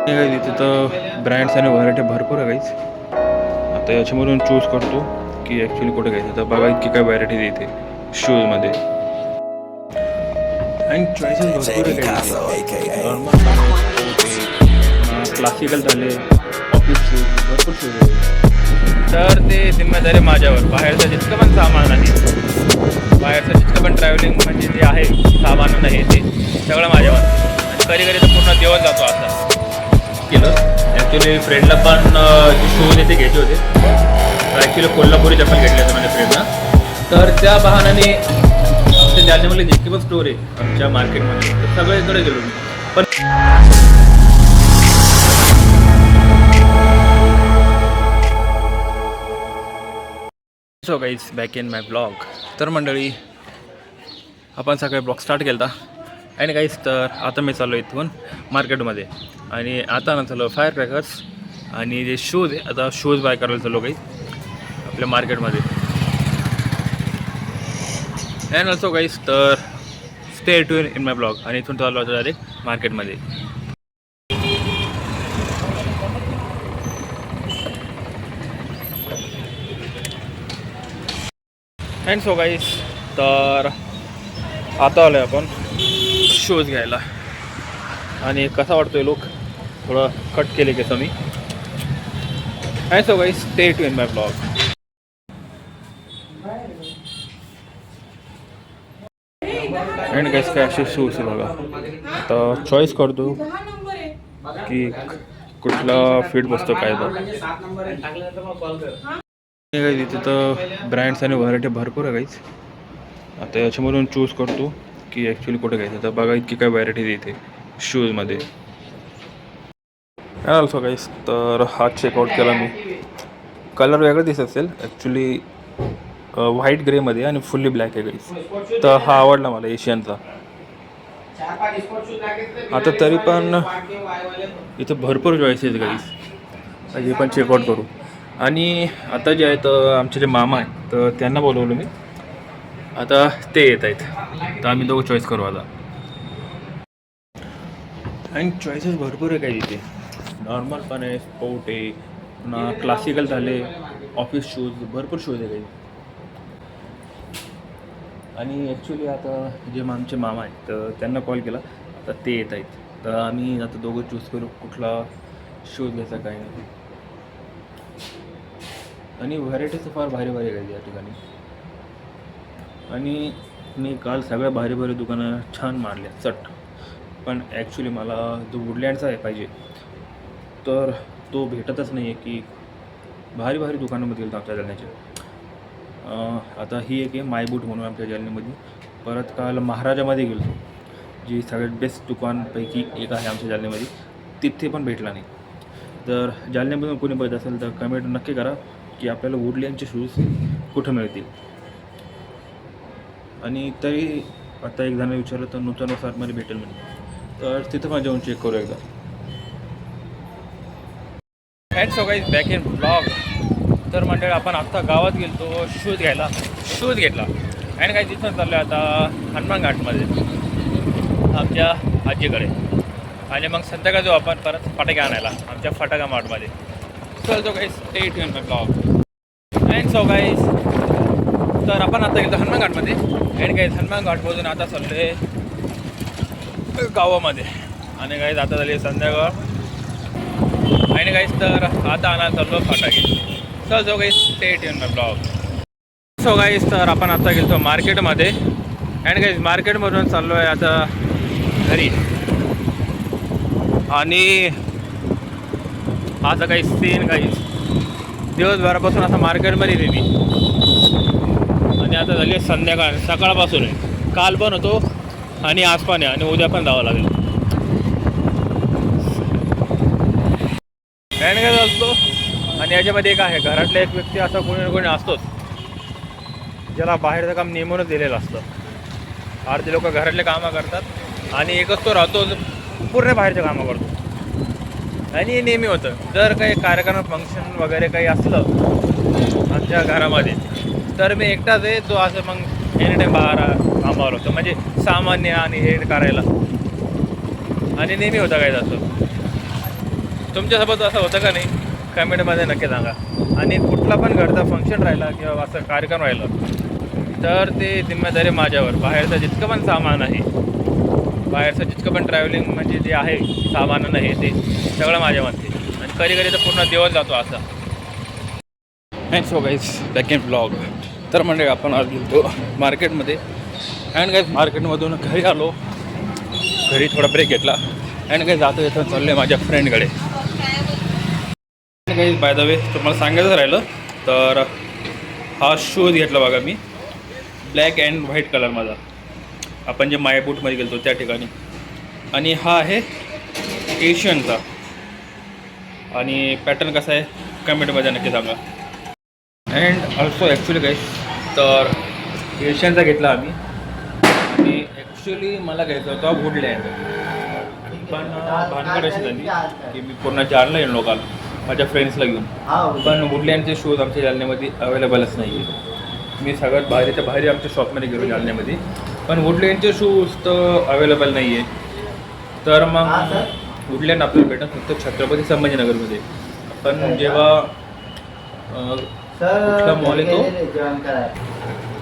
काही तिथे तर ब्रँड्स आणि व्हरायटी भरपूर आहे काहीच. आता याच्यामधून चूज करतो की ॲक्च्युली कुठे घ्यायचं. तर बघा इतकी काय व्हरायटी देते शूजमध्ये आणि चॉईसेस भरपूर आहे काही नॉर्मल क्लासिकल झाले, ऑफिस शूज भरपूर शूज आहे. तर ते जिम्मेदारी माझ्यावर. बाहेरचं जितकं पण सामान आहे, बाहेरचं जितकं पण ट्रॅव्हलिंग म्हणजे जे आहे सामान नाही ते सगळं माझ्यावर. आणि कधी कधी तर पूर्ण दिवस जातो असं केलं. ॲक्च्युली फ्रेंडला पण जे शूज येते घ्यायचे होते. ॲक्च्युली कोल्हापुरी चप्पल घेतले होते माझ्या फ्रेंडला. तर त्या बहाण्याने आमच्या जालन्यामध्ये जितके पण स्टोर आहे आमच्या मार्केटमध्ये तर सगळीकडे गेलो मी. पण so guys back in my blog. तर मंडळी आपण सकाळी ब्लॉग स्टार्ट केला होता आणि गाईज तर आता मी चाललो इथून मार्केटमध्ये आणि आता ना चाललो फायर क्रॅकर्स आणि जे शूज आहे आता शूज बाय करायला चाललो काही आपल्या मार्केटमध्ये. अँड ऑल्सो गाईज तर stay tune in my blog आणि इथून चाललो होतो डायरेक्ट मार्केटमध्ये. अँड सो गाईज तर आता आलो आहे आपण शूज घ्यायला आणि कसा वाटतोय लुक थोडं कट केले की मी. And so guys stay tune in my blog. And guys काय असे शूज आहे बघा. तर चॉईस करतो की कुठला फिट बसतो काय बघ. काही तिथे तर ब्रँड्स आणि व्हरायटी भरपूर आहे काहीच. आता याच्यामधून चूज करतो की ॲक्च्युली कुठे घ्यायचं. तर बघा इतकी काय व्हरायटी देते शूजमध्ये. ऑल्सो काहीच तर हा चेकआउट केला मी. कलर वेगळा दिसत असेल ॲक्च्युली व्हाईट ग्रेमध्ये आणि फुल्ली ब्लॅक आहे गाईस. तर हा आवडला मला एशियनचा. आता तरी पण इथं भरपूर चॉईसेस गाईस. हे पण चेकआउट करू. आणि आता जे आहेत आमचे जे मामा आहेत तर त्यांना बोलवलं मी. आता ते येत आहेत तर आम्ही दोघं चॉईस करू आता. आणि चॉईसेस भरपूर आहे काही तिथे. नॉर्मल पण आहे, स्पोर्ट आहे, पुन्हा क्लासिकल झाले, ऑफिस शूज भरपूर शूज आहे काही. आणि ॲक्च्युली आता जे आमचे मामा आहेत तर त्यांना कॉल केला तर ते येत आहेत. तर आम्ही आता दोघं चूज करू कुठला शूज घ्यायचा काय नाही. आणि व्हरायटीचं फार भारी भारी आहे या ठिकाणी. आणि मी काल सगळ्या भारी भारी दुकानं छान मारल्या चट. पण ॲक्च्युली मला जो वुडलँडचा आहे पाहिजे तर तो भेटतच नाही आहे की भारी भारी दुकानामध्ये गेलो आमच्या जालन्याच्या. आता ही एक आहे मायबूट म्हणून आमच्या जालन्यामध्ये. परत काल महाराजामध्ये गेलो जी सगळ्यात बेस्ट दुकानपैकी एक आहे आमच्या जालन्यामध्ये. तिथे पण भेटला नाही. तर जालन्यामधून कोणी बघत असेल तर कमेंट नक्की करा की आपल्याला वुडलँडचे शूज कुठं मिळतील. आणि तरी आता एक जण विचारलं तर नूतन वसाहतमध्ये भेटेल म्हणजे. तर तिथं पण जाऊन चेक करू एकदा. And so guys back in blog. तर मंडळी आपण आत्ता गावात गेलो तो शूज घ्यायला. शूज घेतला आणि काही तिथून चाललो आता हनुमान घाटमध्ये आमच्या आजीकडे. आणि मग संध्याकाळी जाऊ आपण परत फटाके आणायला आमच्या फटाका मार्टमध्ये. चल जो guys stay tune my blog. And so guys तर आपण आता गेलो हनुमान घाटमध्ये. अँड गाईज हनुमान घाटमधून आता चाललो आहे गावामध्ये. आणि गाईज आता झाली संध्याकाळ आणि गाईज तर आता आणायला चाललो फटाके. चल जो गाईज स्टे ट्यून माय ब्लॉग. सो गाईज तर आपण आता गेलो मार्केटमध्ये. अँड गाईज मार्केटमधून चाललो आहे आता घरी. आणि आता काही सीन गाईज दिवसभरापासून आता मार्केटमध्ये येते मी. आणि आता झाली संध्याकाळ सकाळपासून आहे. काल पण होतो आणि आज पण आहे आणि उद्या पण जावं लागेल. अँड काय असतो आणि याच्यामध्ये एक आहे घरातला एक व्यक्ती असा कोणी ना कोणी असतोच ज्याला बाहेरचं काम नेमूनच दिलेलं असतं. अर्धे लोक घरातले कामं करतात आणि एकच तो राहतो पूर्ण बाहेरचं कामं करतो. आणि हे नेहमी होतं जर काही कार्यक्रम फंक्शन वगैरे काही असलं आमच्या घरामध्ये तर मी एकटाच आहे तो असं मग एनी टाईम बाहेर कामावर होतो म्हणजे सामान्य आणि हे करायला. आणि नेहमी होतं काय असं. तुमच्यासोबत असं होतं का नाही कमेंटमध्ये नक्की सांगा. आणि कुठला पण घरचा फंक्शन राहिला किंवा असं कार्यक्रम राहिला तर ते जिम्मेदारी माझ्यावर. बाहेरचं जितकं पण सामान आहे, बाहेरचं जितकं पण ट्रॅव्हलिंग म्हणजे जे आहे सामान नाही ते सगळं माझ्यामध्ये. आणि कधी कधी तर पूर्ण दिवस जातो असा. And so guys back in blog. तर म्हणजे आपण आज गेलो मार्केटमध्ये. अँड गाईज मार्केटमधून घरी आलो, घरी थोडा ब्रेक घेतला. अँड गाईज जातो येतो चाललो आहे माझ्या फ्रेंडकडे. गाईज बाय द वे तुम्हाला सांगायचं राहिलं तर हा शूज घेतला बघा मी, ब्लॅक अँड व्हाईट कलर माझा, आपण जे मायबूटमध्ये गेलो त्या ठिकाणी. आणि हा आहे एशियनचा. आणि पॅटर्न कसा आहे कमेंटमध्ये नक्की सांगा. अँड ऑल्सो ॲक्च्युली गाईज तर एशियनचा घेतला आम्ही. आणि ॲक्च्युली मला घ्यायचा होता वुडलँड, पण भानगड अशी झाली की मी पूर्ण जालना येऊन काल माझ्या फ्रेंड्सला घेऊन. पण वुडलँडचे शूज आमच्या जालन्यामध्ये अवेलेबलच नाही आहे. मी सगळ्यात भारीच्या भारी आमच्या शॉपमध्ये गेलो जालन्यामध्ये, पण वुडलँडचे शूज तर अवेलेबल नाही आहे. तर मग वुडलँड आपल्याला भेटत फक्त छत्रपती संभाजीनगरमध्ये. पण जेव्हा कुठला मॉल येतो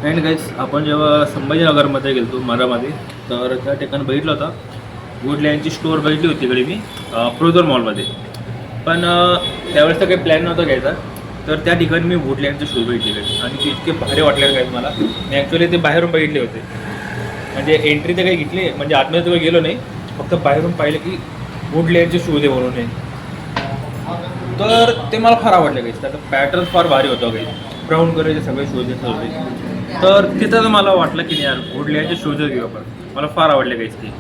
अँड गाईज आपण जेव्हा संभाजीनगरमध्ये गेलो मारामध्ये तर त्या ठिकाणी बघितलं होता वुडलँडची स्टोअर बघितली होती इकडे मी प्रोझर मॉलमध्ये. पण त्यावेळेस तर काही प्लॅन नव्हता घ्यायचा. तर त्या ठिकाणी मी वुडलँडचे शूज बघितलेले आणि ते इतके भारी वाटले काय मला. मी ॲक्च्युली ते बाहेरून बघितले होते, म्हणजे एंट्री ते काही घेतली म्हणजे आतमध्ये तर गेलो नाही, फक्त बाहेरून पाहिलं की वुडलँडचे शूज आहे म्हणून आहे. तर ते मला फार आवडले काही. त्याचा पॅटर्न फार भारी होतं काही, ब्राऊन कलरचे सगळे शूज येत होते. तर तिथं मला वाटलं की नाही यार वुडलँडचे शूजच घेऊ आपण, मला फार आवडले काहीच ते.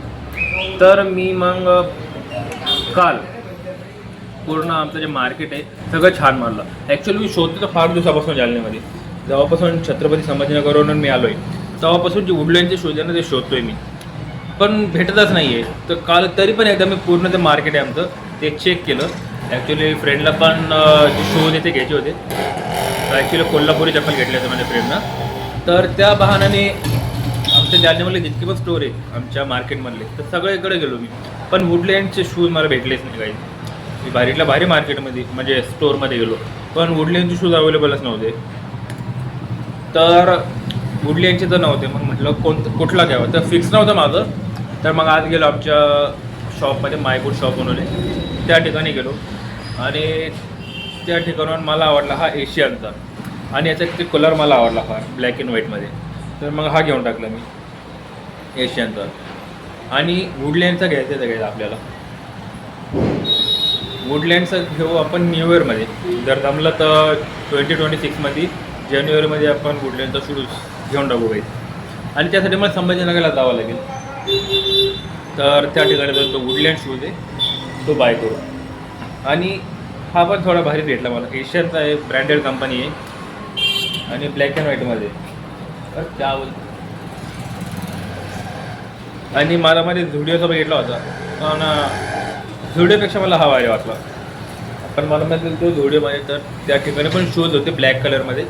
तर मी मग काल पूर्ण आमचं जे मार्केट आहे सगळं छान मारलं. ॲक्च्युली मी शोधतो तर फार दिवसापासून जालन्यामध्ये, जेव्हापासून छत्रपती संभाजीनगरवरून मी आलो आहे तेव्हापासून जे वुडलँडचे शूज आहे ना ते शोधतो आहे मी, पण भेटतच नाही आहे. तर काल तरी पण एकदा मी पूर्ण ते मार्केट आहे आमचं ते चेक केलं. ॲक्च्युली फ्रेंडला पण जे शूज आहे ते घ्यायचे होते. ॲक्च्युली कोल्हापुरी चप्पल घेतले होते माझ्या फ्रेंडना. तर त्या बहाण्याने आमच्या जालन्यामधले जितके पण स्टोर आहे आमच्या मार्केटमधले तर सगळीकडे गेलो मी, पण वुडलँडचे शूज मला भेटलेच नाही काही. मी भारीतल्या भारी मार्केटमध्ये म्हणजे स्टोअरमध्ये गेलो पण वुडलँडचे शूज अवेलेबलच नव्हते. तर वुडलँडचे तर नव्हते, मग म्हटलं कुठला घ्यावं, तर फिक्स नव्हतं माझं. तर मग आज गेलो आमच्या शॉपमध्ये, मायबूट शॉप म्हणून आहे त्या ठिकाणी गेलो. आणि त्या ठिकाणाहून मला आवडला हा एशियनचा. आणि याचा ते कलर मला आवडला फार, ब्लॅक अँड व्हाईटमध्ये. तर मग हा घेऊन टाकला मी एशियनचा. आणि वुडलँडचा घ्यायचा घ्यायचा आपल्याला. वुडलँडचं घेऊ आपण न्यू इयरमध्ये, जर जमलं तर 2026मध्ये जानेवारीमध्ये आपण वुडलँडचा शूज घेऊन टाकू काही. आणि त्यासाठी मला संभाजीनगरला जावं लागेल. तर त्या ठिकाणी जो तो वुडलँड शूज आहे तो बाय करू. आणि हा पण थोडा भारी भेटला मला, एशियनचा आहे, ब्रँडेड कंपनी आहे आणि ब्लॅक अँड व्हाईटमध्ये. तर त्यावर आणि मला मध्ये झुडिओचा बघितला होता, पण झुडिओपेक्षा मला हा भारी वाटला. पण मला माहिती तो झुडिओमध्ये तर त्या ठिकाणी पण शूज होते ब्लॅक कलरमध्ये,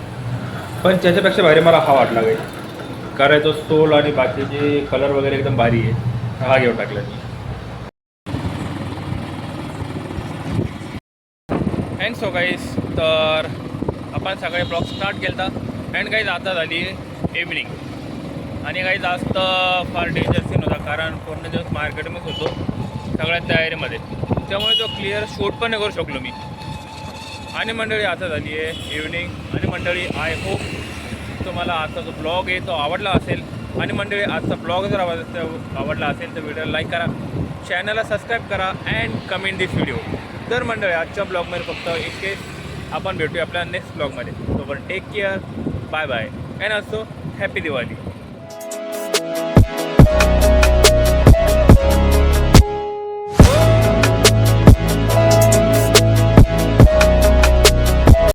पण त्याच्यापेक्षा भारी मला हा वाटला काही. कारण तो सोल आणि बाकीचे कलर वगैरे एकदम भारी आहे. हा घेऊन टाकला मी. अँड सो गाईज तर आपण सगळे ब्लॉग स्टार्ट केला होता. अँड गाईज आता झाली इव्हनिंग. आणि गाईज आज तर फार डेंजर सीन होता, कारण पूर्ण दिवस मार्केटमध्ये होतो सगळ्यात तयारीमध्ये, त्यामुळे तो क्लिअर शूट पण नाही करू शकलो मी. आणि मंडळी आता झाली आहे इव्हनिंग. आणि मंडळी आय होप तुम्हाला आजचा जो ब्लॉग आहे तो आवडला असेल. आणि मंडळी आजचा ब्लॉग जर आवडला असेल तर व्हिडिओला लाईक करा, चॅनलला सबस्क्राईब करा अँड कमेंट दिस व्हिडिओ. तर मंडळी आजच्या ब्लॉगमध्ये फक्त इतकेच. आपण भेटूया आपल्या नेक्स्ट ब्लॉगमध्ये. तोपर्यंत take care, bye bye and also happy Diwali.